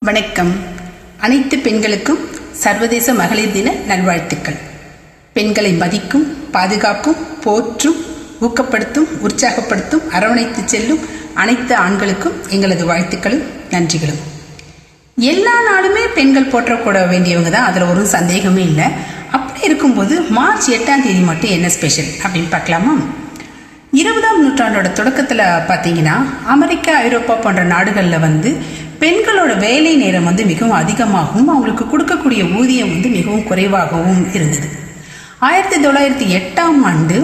வணக்கம். அனைத்து பெண்களுக்கும் சர்வதேச மகளிர் தின நல்வாழ்த்துக்கள். பெண்களை மதிக்கும், பாதுகாக்கும், போற்றும், ஊக்கப்படுத்தும், உற்சாகப்படுத்தும், அரவணைத்து செல்லும் அனைத்து ஆண்களுக்கும் எங்களது வாழ்த்துக்களும் நன்றிகளும். எல்லா நாளுமே பெண்கள் போற்றக்கூட வேண்டியவங்க தான், அதில் ஒரு சந்தேகமே இல்லை. அப்படி இருக்கும்போது மார்ச் 8ஆம் தேதி மட்டும் என்ன ஸ்பெஷல் அப்படின்னு பார்க்கலாமா? 20ஆம் நூற்றாண்டோட தொடக்கத்தில் பார்த்தீங்கன்னா அமெரிக்கா, ஐரோப்பா போன்ற நாடுகளில் பெண்களோட வேலை நேரம் மிகவும் அதிகமாகவும் அவங்களுக்கு கொடுக்கக்கூடிய ஊதியம் மிகவும் குறைவாகவும் இருந்தது. 1908ஆம் ஆண்டு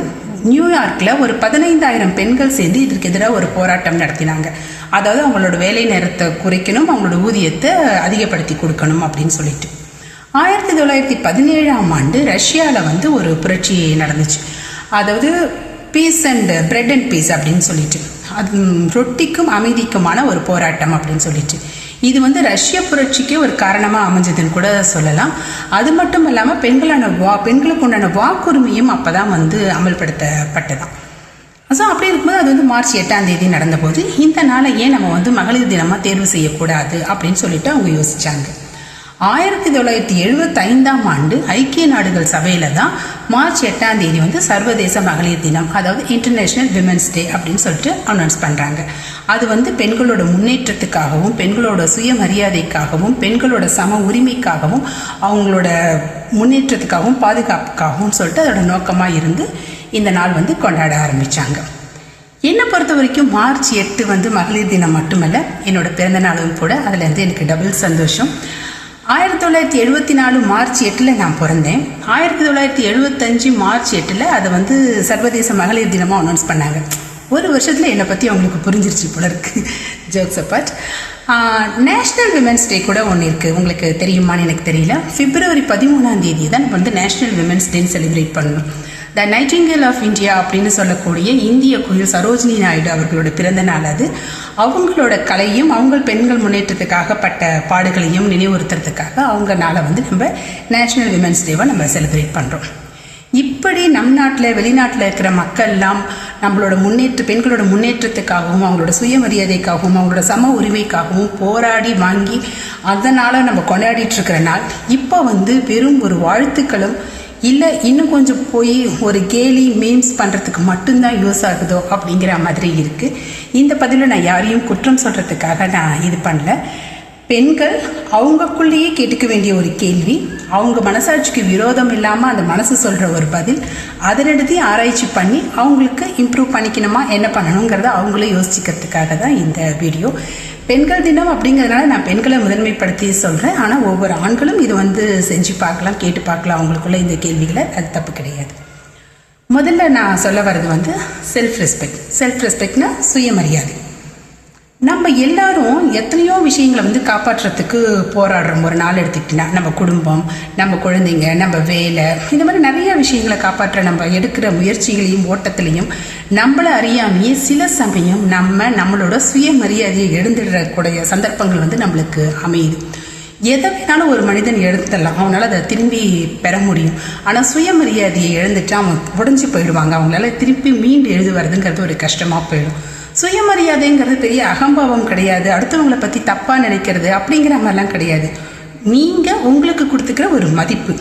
நியூயார்க்கில் ஒரு 15,000 பெண்கள் சேர்ந்து இதற்கு எதிராக ஒரு போராட்டம் நடத்தினாங்க. அதாவது அவங்களோட வேலை நேரத்தை குறைக்கணும், அவங்களோட ஊதியத்தை அதிகப்படுத்தி கொடுக்கணும் அப்படின்னு சொல்லிட்டு. 1917ஆம் ஆண்டு ரஷ்யாவில் ஒரு புரட்சி நடந்துச்சு. அதாவது peace and bread and peace அப்படின்னு சொல்லிட்டு, அது ரொட்டிக்கும் அமைதிக்குமான ஒரு போராட்டம் அப்படின்னு சொல்லிட்டு, இது ரஷ்ய புரட்சிக்கே ஒரு காரணமாக அமைஞ்சதுன்னு கூட சொல்லலாம். அது மட்டும் இல்லாமல் பெண்களுக்கு உண்டான வாக்குரிமையும் அப்போதான் அமல்படுத்தப்பட்டதான். ஸோ அப்படி இருக்கும்போது அது மார்ச் 8ஆம் தேதி நடந்தபோது இந்த நாளை ஏன் நம்ம மகளிர் தினமாக தேர்வு செய்யக்கூடாது அப்படின்னு சொல்லிட்டு அவங்க யோசிச்சாங்க. 1975ஆம் ஆண்டு ஐக்கிய நாடுகள் சபையில தான் மார்ச் 8ஆம் தேதி சர்வதேச மகளிர் தினம், அதாவது இன்டர்நேஷனல் விமென்ஸ் டே அப்படின்னு சொல்லிட்டு அனௌன்ஸ் பண்றாங்க. அது பெண்களோட முன்னேற்றத்துக்காகவும், பெண்களோட சுயமரியாதைக்காகவும், பெண்களோட சம உரிமைக்காகவும், அவங்களோட முன்னேற்றத்துக்காகவும் பாதுகாப்புக்காகவும் சொல்லிட்டு அதோட நோக்கமா இருந்து இந்த நாள் கொண்டாட ஆரம்பிச்சாங்க. என்னை பொறுத்த வரைக்கும் மார்ச் 8 மகளிர் தினம் மட்டுமல்ல, என்னோட பிறந்த நாளும் கூட. அதுல எனக்கு டபுள் சந்தோஷம். 1974 மார்ச் 8 நான் பிறந்தேன். 1975 மார்ச் 8 அதை சர்வதேச மகளிர் தினமாக அனௌன்ஸ் பண்ணாங்க. ஒரு வருஷத்துல என்னை பற்றி அவங்களுக்கு புரிஞ்சிருச்சு போல இருக்கு. Jokes apart. National women's day கூட ஒன்று இருக்குது. உங்களுக்கு தெரியுமான்னு எனக்கு தெரியல. பிப்ரவரி 13ஆம் தேதி தான் நம்ம நேஷனல் விமென்ஸ் டேன்னு செலிப்ரேட் பண்ணணும். த நைட்டிங்கேல் ஆஃப் இந்தியா அப்படின்னு சொல்லக்கூடிய இந்திய குயில் சரோஜினி நாயுடு அவர்களோட பிறந்த நாள் அது. அவங்களோட கலையும் அவங்க பெண்கள் முன்னேற்றத்துக்காக பட்ட பாடுகளையும் நினைவுறுத்துறதுக்காக அவங்க நாளை நம்ம நேஷனல் விமென்ஸ் டேவை நம்ம செலிப்ரேட் பண்ணுறோம். இப்படி நம் நாட்டில் வெளிநாட்டில் இருக்கிற மக்கள்லாம் நம்மளோட பெண்களோட முன்னேற்றத்துக்காகவும், அவங்களோட சுயமரியாதைக்காகவும், அவங்களோட சம உரிமைக்காகவும் போராடி வாங்கி அதனால் நம்ம கொண்டாடிட்டு இருக்கிற நாள் இப்போ வெறும் ஒரு வாழ்த்துக்களும் இல்லை, இன்னும் கொஞ்சம் போய் ஒரு கேலி மீம்ஸ் பண்ணுறதுக்கு மட்டும்தான் யூஸ் ஆகுதோ அப்படிங்கிற மாதிரி இருக்குது. இந்த பதிவில் நான் யாரையும் குற்றம் சொல்கிறதுக்காக நான் இது பண்ணல. பெண்கள் அவங்களுக்குள்ளேயே கேட்டுக்க வேண்டிய ஒரு கேள்வி, அவங்க மனசாட்சிக்கு விரோதம் இல்லாமல் அந்த மனசு சொல்கிற ஒரு பதில், அதனிடத்தையும் ஆராய்ச்சி பண்ணி அவங்களுக்கு இம்ப்ரூவ் பண்ணிக்கணுமா, என்ன பண்ணணுங்கிறத அவங்களே யோசிக்கிறதுக்காக தான் இந்த வீடியோ. பெண்கள் தினம் அப்படிங்கிறதுனால நான் பெண்களை முதன்மைப்படுத்தி சொல்கிறேன். ஆனால் ஒவ்வொரு ஆண்களும் இது செஞ்சு பார்க்கலாம், கேட்டு பார்க்கலாம் அவங்களுக்குள்ள இந்த கேள்விகளை. அது தப்பு கிடையாது. முதல்ல நான் சொல்ல வர்றது செல்ஃப் ரெஸ்பெக்ட். செல்ஃப் ரெஸ்பெக்ட்னா சுயமரியாதை. நம்ம எல்லாரும் எத்தனையோ விஷயங்களை காப்பாற்றுறதுக்கு போராடுறோம். ஒரு நாள் எடுத்துக்கிட்டோன்னா நம்ம குடும்பம், நம்ம குழந்தைங்க, நம்ம வேலை, இந்த மாதிரி நிறைய விஷயங்களை காப்பாற்ற நம்ம எடுக்கிற முயற்சிகளையும் ஓட்டத்திலையும் நம்மளை அறியாமையே சில சமயம் நம்மளோட சுயமரியாதையை எழுந்துடக்கூடிய சந்தர்ப்பங்கள் நம்மளுக்கு அமையுது. எதை வேணாலும் ஒரு மனிதன் எழுதலாம், அவனால அதை திரும்பி பெற முடியும். ஆனால் சுயமரியாதையை எழுந்துட்டு அவன் உடஞ்சி போயிடுவாங்க. அவங்களால திருப்பி மீண்டு எழுதுவதுங்கிறது ஒரு கஷ்டமாக போயிடும். சுயமரியாதைங்கிறது பெரிய அகம்பாவம் கிடையாது, அடுத்தவங்களை பற்றி தப்பாக நினைக்கிறது அப்படிங்கிற மாதிரிலாம் கிடையாது. நீங்கள் உங்களுக்கு கொடுத்துக்கிற ஒரு மதிப்பு,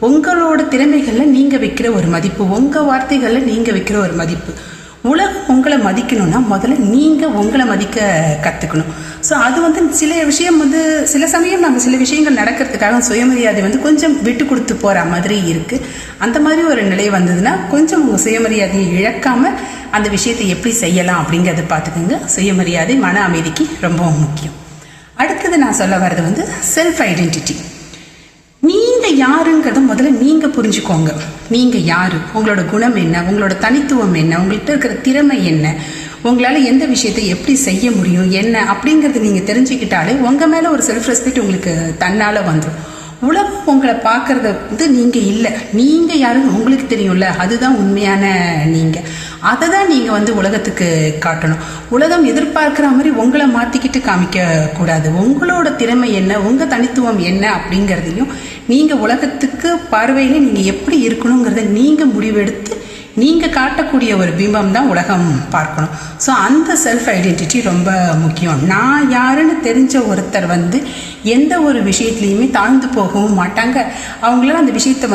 உங்களோட திறமைகளில் நீங்கள் வைக்கிற ஒரு மதிப்பு, உங்கள் வார்த்தைகளில் நீங்கள் வைக்கிற ஒரு மதிப்பு. உலகம் உங்களை மதிக்கணும்னா முதல்ல நீங்கள் உங்களை மதிக்க கற்றுக்கணும். ஸோ அது சில விஷயம் சில சமயம் நம்ம சில விஷயங்கள் நடக்கிறதுக்காக சுயமரியாதை கொஞ்சம் விட்டு கொடுத்து போகிற மாதிரி இருக்குது. அந்த மாதிரி ஒரு நிலை வந்ததுன்னா கொஞ்சம் உங்கள் சுயமரியாதையை இழக்காமல் அந்த விஷயத்தை எப்படி செய்யலாம் அப்படிங்கிறத பார்த்துக்கோங்க. சுயமரியாதை மன அமைதிக்கு ரொம்ப முக்கியம். அடுத்தது நான் சொல்ல வர்றது செல்ஃப் ஐடென்டிட்டி. நீங்கள் யாருங்கிறத முதல்ல நீங்கள் புரிஞ்சுக்கோங்க. நீங்கள் யார், உங்களோட குணம் என்ன, உங்களோட தனித்துவம் என்ன, உங்கள்கிட்ட இருக்கிற திறமை என்ன, உங்களால் எந்த விஷயத்தை எப்படி செய்ய முடியும் என்ன அப்படிங்கிறது நீங்கள் தெரிஞ்சுக்கிட்டாலே உங்கள் மேலே ஒரு செல்ஃப் ரெஸ்பெக்ட் உங்களுக்கு தன்னால் வந்துடும். உலகம் உங்களை பார்க்கறது நீங்கள் இல்லை, நீங்கள் யாருன்னு உங்களுக்கு தெரியும்ல, அதுதான் உண்மையான நீங்கள். அதை தான் நீங்கள் உலகத்துக்கு காட்டணும். உலகம் எதிர்பார்க்குற மாதிரி உங்களை மாற்றிக்கிட்டு காமிக்க கூடாது. உங்களோட திறமை என்ன, உங்கள் தனித்துவம் என்ன அப்படிங்கிறதையும் நீங்கள் உலகத்துக்கு பார்வையில் நீங்கள் எப்படி இருக்கணுங்கிறத நீங்கள் முடிவெடுத்து நீங்கள் காட்டக்கூடிய ஒரு பிம்பம் தான் உலகம் பார்க்கணும். ஸோ அந்த செல்ஃப் ஐடென்டிட்டி ரொம்ப முக்கியம். நான் யாருன்னு தெரிஞ்ச ஒருத்தர் எந்த ஒரு விஷயத்துலையுமே தாழ்ந்து போகவும் மாட்டாங்க. அவங்களால அந்த விஷயத்தை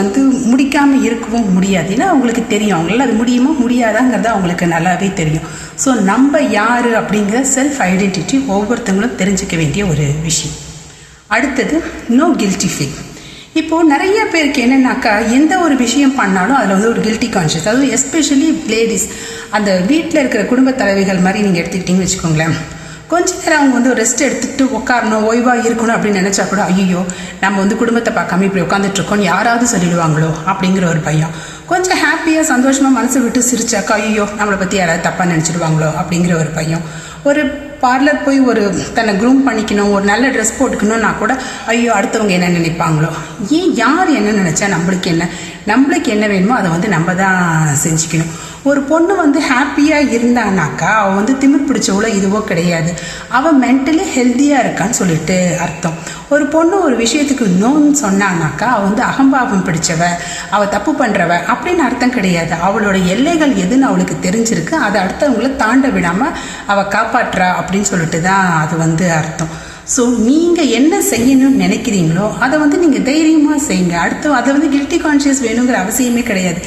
முடிக்காமல் இருக்கவும் முடியாது. ஏன்னா அவங்களுக்கு தெரியும் அவங்களால அது முடியுமா முடியாதாங்கிறது அவங்களுக்கு நல்லாவே தெரியும். ஸோ நம்ம யார் அப்படிங்கிற செல்ஃப் ஐடென்டிட்டி ஒவ்வொருத்தங்களும் தெரிஞ்சுக்க வேண்டிய ஒரு விஷயம். அடுத்தது நோ கில்ட்டி ஃபீல். இப்போது நிறைய பேருக்கு என்னென்னாக்கா எந்த ஒரு விஷயம் பண்ணாலும் அதில் ஒரு கில்ட்டி கான்ஷியஸ். அதுவும் எஸ்பெஷலி லேடிஸ், அந்த வீட்டில் இருக்கிற குடும்ப தலைவிகள் மாதிரி நீங்கள் எடுத்துக்கிட்டிங்கன்னு வச்சுக்கோங்களேன். கொஞ்ச நேரம் அவங்க ரெஸ்ட் எடுத்துகிட்டு உட்காரணும், ஓய்வாக இருக்கணும் அப்படின்னு நினச்சா கூட ஐயோ நம்ம குடும்பத்தை பார்க்காம இப்படி உட்காந்துட்ருக்கோன்னு யாராவது சொல்லிடுவாங்களோ அப்படிங்கிற ஒரு பயம். கொஞ்சம் ஹாப்பியாக சந்தோஷமாக மனசை விட்டு சிரிச்சாக்கா ஐயோ நம்மளை பற்றி யாராவது தப்பாக நினச்சிடுவாங்களோ அப்படிங்கிற ஒரு பயம். ஒரு பார்லர் போய் தன்னை க்ரூம் பண்ணிக்கணும், ஒரு நல்ல ட்ரெஸ் போட்டுக்கணும்னா கூட ஐயோ அடுத்தவங்க என்ன நினைப்பாங்களோ. ஏன் யார் என்ன நினச்சா நம்மளுக்கு என்ன வேணுமோ அதை நம்ம தான் செஞ்சுக்கணும். ஒரு பொண்ணு ஹாப்பியாக இருந்தானாக்கா அவள் திமிர் பிடிச்சவளோ இதுவோ கிடையாது, அவள் மென்டலி ஹெல்த்தியாக இருக்கான்னு சொல்லிட்டு அர்த்தம். ஒரு பொண்ணு ஒரு விஷயத்துக்கு நோன்னு சொன்னானாக்கா அவள் அகம்பாவம் பிடிச்சவ, அவள் தப்பு பண்ணுறவ அப்படின்னு அர்த்தம் கிடையாது. அவளோட எல்லைகள் எதுன்னு அவளுக்கு தெரிஞ்சிருக்கு, அதை அடுத்தவங்கள தாண்ட விடாமல் அவள் காப்பாற்றுறா அப்படின்னு சொல்லிட்டு தான் அது அர்த்தம். ஸோ நீங்கள் என்ன செய்யணும்னு நினைக்கிறீங்களோ அதை நீங்கள் தைரியமாக செய்யுங்க. அடுத்து அதை கில்ட்டி கான்ஷியஸ் வேணுங்கிற அவசியமே கிடையாது.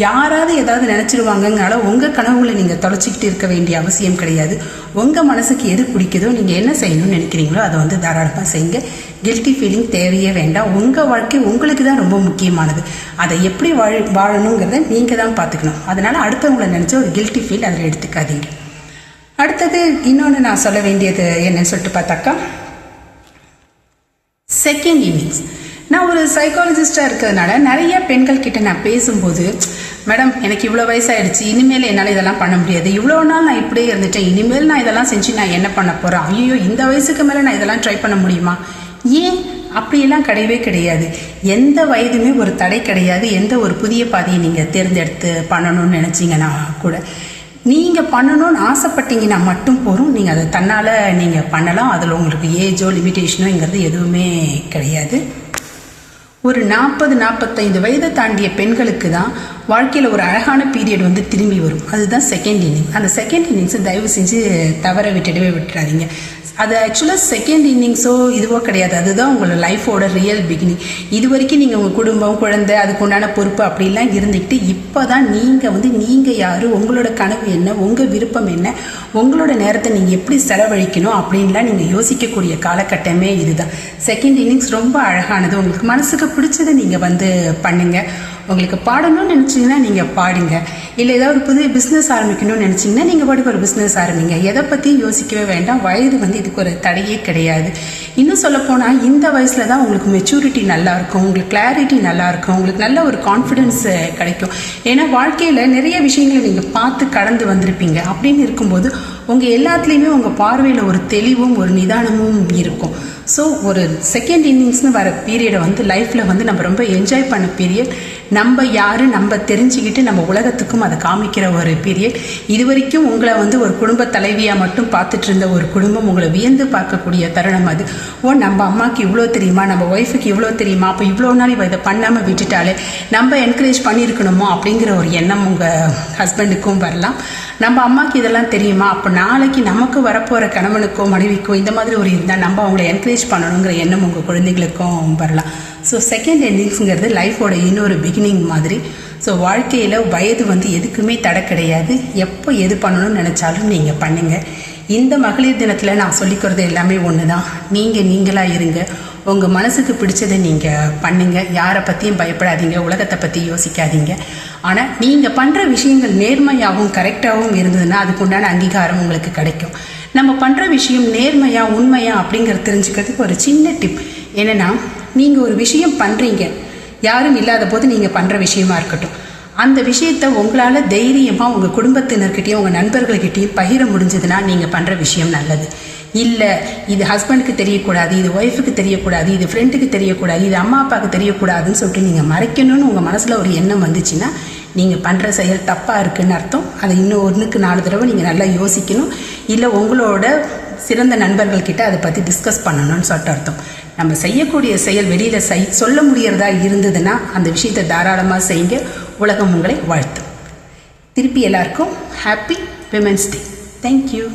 யாராவது ஏதாவது நினச்சிடுவாங்கனால உங்கள் கனவுகளை நீங்கள் தொலைச்சிக்கிட்டு இருக்க வேண்டிய அவசியம் கிடையாது. உங்கள் மனசுக்கு எது பிடிக்குதோ நீங்கள் என்ன செய்யணும்னு நினைக்கிறீங்களோ அதை தாராளமாக செய்யுங்க. கில்ட்டி ஃபீலிங் தேவையே வேண்டாம். உங்கள் வாழ்க்கை உங்களுக்கு தான் ரொம்ப முக்கியமானது. அதை எப்படி வாழணுங்கிறத நீங்கள் தான் பார்த்துக்கணும். அதனால் அடுத்தவங்களை நினச்ச ஒரு கில்ட்டி ஃபீல் அதில் எடுத்துக்காதீங்க. அடுத்தது இன்னொன்று நான் சொல்ல வேண்டியது என்னன்னு சொல்லிட்டு பார்த்தாக்கா, செகண்ட் இன்னிங்ஸ். நான் ஒரு சைக்காலஜிஸ்டாக இருக்கிறதுனால நிறைய பெண்கள் கிட்ட நான் பேசும்போது, மேடம் எனக்கு இவ்வளோ வயசாகிடுச்சு, இனிமேல் என்னால் இதெல்லாம் பண்ண முடியாது, இவ்வளோ நாள் நான் இப்படியே இருந்துட்டேன், இனிமேல் நான் இதெல்லாம் செஞ்சு நான் என்ன பண்ண போகிறேன், ஐயோ இந்த வயசுக்கு மேலே நான் இதெல்லாம் ட்ரை பண்ண முடியுமா? ஏன் அப்படியெல்லாம் கிடையவே கிடையாது. எந்த வயதுமே ஒரு தடை கிடையாது. எந்த ஒரு புதிய பாதையை நீங்கள் தேர்ந்தெடுத்து பண்ணணும்னு நினச்சிங்கன்னா கூட நீங்கள் பண்ணணும்னு ஆசைப்பட்டீங்கன்னா மட்டும் போதும். நீங்கள் அதை தன்னால் நீங்கள் பண்ணலாம். அதில் உங்களுக்கு ஏஜோ லிமிட்டேஷனோங்கிறது எதுவுமே கிடையாது. ஒரு 40-45 வயதை தாண்டிய பெண்களுக்கு தான் வாழ்க்கையில் ஒரு அழகான பீரியட் திரும்பி வரும். அதுதான் செகண்ட் இன்னிங். அந்த செகண்ட் இன்னிங்ஸை தயவு செஞ்சு தவற விட்டுடாதீங்க. அது ஆக்சுவலாக செகண்ட் இன்னிங்ஸோ இதுவோ கிடையாது. அதுதான் உங்களோட லைஃபோட ரியல் பிகினிங். இது வரைக்கும் நீங்கள் உங்கள் குடும்பம், குழந்தை, அதுக்கு உண்டான பொறுப்பு அப்படிலாம் இருந்துக்கிட்டு இப்போ தான் நீங்கள் யார், உங்களோட கனவு என்ன, உங்கள் விருப்பம் என்ன, உங்களோட நேரத்தை நீங்கள் எப்படி செலவழிக்கணும் அப்படின்லாம் நீங்கள் யோசிக்கக்கூடிய காலகட்டமே இதுதான். செகண்ட் இன்னிங்ஸ் ரொம்ப அழகானது. உங்களுக்கு மனசுக்கு பிடிச்சதை நீங்கள் பண்ணுங்கள். உங்களுக்கு பாடணும்னு நினச்சிங்கன்னா நீங்கள் பாடுங்க. இல்லை ஏதாவது ஒரு புதிய பிஸ்னஸ் ஆரம்பிக்கணும்னு நினச்சிங்கன்னா நீங்கள் பாட்டுக்கு ஒரு பிஸ்னஸ் ஆரம்பிங்க. எதை பற்றியும் யோசிக்கவே வேண்டாம். வயது இதுக்கு ஒரு தடையே கிடையாது. இன்னும் சொல்லப்போனால் இந்த வயசில் தான் உங்களுக்கு மெச்சூரிட்டி நல்லாயிருக்கும், உங்களுக்கு கிளாரிட்டி நல்லாயிருக்கும், உங்களுக்கு நல்ல ஒரு கான்ஃபிடென்ஸ் கிடைக்கும். ஏன்னா வாழ்க்கையில் நிறைய விஷயங்களை நீங்கள் பார்த்து கடந்து வந்திருப்பீங்க. அப்படின்னு இருக்கும்போது உங்கள் எல்லாத்துலேயுமே உங்கள் பார்வையில் ஒரு தெளிவும் ஒரு நிதானமும் இருக்கும். ஸோ ஒரு செகண்ட் இன்னிங்ஸ்னு வர பீரியடை லைஃப்பில் நம்ம ரொம்ப என்ஜாய் பண்ண பீரியட். நம்ம யார் நம்ம தெரிஞ்சுக்கிட்டு நம்ம உலகத்துக்கும் அதை காமிக்கிற ஒரு பீரியட். இது வரைக்கும் உங்களை ஒரு குடும்ப தலைவியாக மட்டும் பார்த்துட்டு இருந்த ஒரு குடும்பம் உங்களை வியந்து பார்க்கக்கூடிய தருணம் அது. நம்ம அம்மாவுக்கு இவ்வளோ தெரியுமா, நம்ம ஒய்ஃபுக்கு இவ்வளோ தெரியுமா, அப்போ இவ்வளோ நாள் இதை பண்ணாமல் விட்டுட்டாலே நம்ம என்கரேஜ் பண்ணியிருக்கணுமோ அப்படிங்கிற ஒரு எண்ணம் உங்கள் ஹஸ்பண்டுக்கும் வரலாம். நம்ம அம்மாவுக்கு இதெல்லாம் தெரியுமா, அப்போ நாளைக்கு நமக்கு வரப்போகிற கணவனுக்கோ மனைவிக்கோ இந்த மாதிரி ஒரு இருந்தால் நம்ம அவங்கள என்கரேஜ் பண்ணணுங்கிற எண்ணம் உங்கள் குழந்தைகளுக்கும் வரலாம். ஸோ செகண்ட் இன்னிங்ஸுங்கிறது லைஃபோட இன்னொரு பிகினிங் மாதிரி. ஸோ வாழ்க்கையில் வயது எதுக்குமே தடை கிடையாது. எப்போ எது பண்ணணும்னு நினச்சாலும் நீங்கள் பண்ணுங்கள். இந்த மகளிர் தினத்தில் நான் சொல்லிக்கிறது எல்லாமே ஒன்று தான். நீங்களாக இருங்க. உங்கள் மனசுக்கு பிடிச்சதை நீங்கள் பண்ணுங்கள். யாரை பற்றியும் பயப்படாதீங்க, உலகத்தை பற்றி யோசிக்காதீங்க. ஆனால் நீங்கள் பண்ணுற விஷயங்கள் நேர்மையாகவும் கரெக்டாகவும் இருந்ததுன்னா அதுக்கு உண்டான அங்கீகாரம் உங்களுக்கு கிடைக்கும். நம்ம பண்ணுற விஷயம் நேர்மையாக உண்மையாக அப்படிங்கிறத தெரிஞ்சுக்கிறதுக்கு ஒரு சின்ன டிப் என்னென்னா, நீங்கள் ஒரு விஷயம் பண்ணுறீங்க, யாரும் இல்லாத போது நீங்கள் பண்ணுற விஷயமா இருக்கட்டும், அந்த விஷயத்தை உங்களால் தைரியமாக உங்கள் குடும்பத்தினர்கிட்டையும் உங்கள் நண்பர்கள்கிட்டையும் பகிர முடிஞ்சதுன்னா நீங்கள் பண்ணுற விஷயம் நல்லது. இல்லை இது ஹஸ்பண்டுக்கு தெரியக்கூடாது, இது ஒய்ஃபுக்கு தெரியக்கூடாது, இது ஃப்ரெண்டுக்கு தெரியக்கூடாது, இது அம்மா அப்பாவுக்கு தெரியக்கூடாதுன்னு சொல்லிட்டு நீங்கள் மறைக்கணும்னு உங்கள் மனசில் ஒரு எண்ணம் வந்துச்சுன்னா நீங்கள் பண்ணுற செயல் தப்பாக இருக்குதுன்னு அர்த்தம். அதை இன்னும் 1க்கு 4 தடவை நீங்கள் நல்லா யோசிக்கணும். இல்லை உங்களோட சிறந்த நண்பர்கள்கிட்ட அதை பற்றி டிஸ்கஸ் பண்ணணும்னு சொல்லிட்டு அர்த்தம். நம்ம செய்யக்கூடிய செயல் வெளியில் சொல்ல முடியறதா இருந்ததுன்னா அந்த விஷயத்தை தாராளமாக செய்யுங்க. உலகம் உங்களை வாழ்த்தும். திருப்பி எல்லாருக்கும் ஹாப்பி விமென்ஸ் டே. தேங்க்யூ.